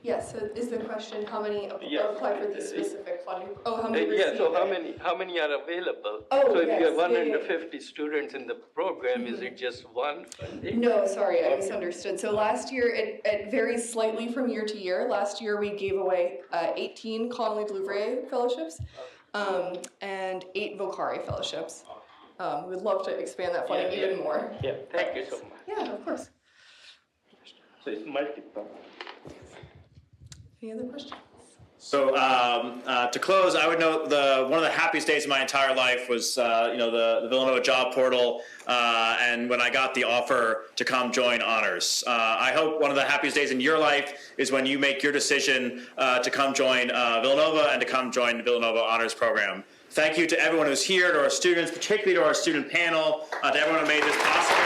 Yes, so is the question how many apply for these specific funding? Oh, how many receive so it? how many are available? Oh, so if you yes, have 150 students in the program, is it just one funding? No, sorry, I misunderstood. So last year, it varies slightly from year to year. Last year, we gave away 18 Connolly Louvre fellowships and 8 Vocari fellowships. We'd love to expand that funding even more. Yeah, thank you so much. Yeah, of course. So it's multiple. Any other questions? So to close, I would note one of the happiest days of my entire life was the Villanova job portal and when I got the offer to come join honors. I hope one of the happiest days in your life is when you make your decision to come join Villanova and to come join the Villanova Honors Program. Thank you to everyone who's here, to our students, particularly to our student panel, to everyone who made this possible.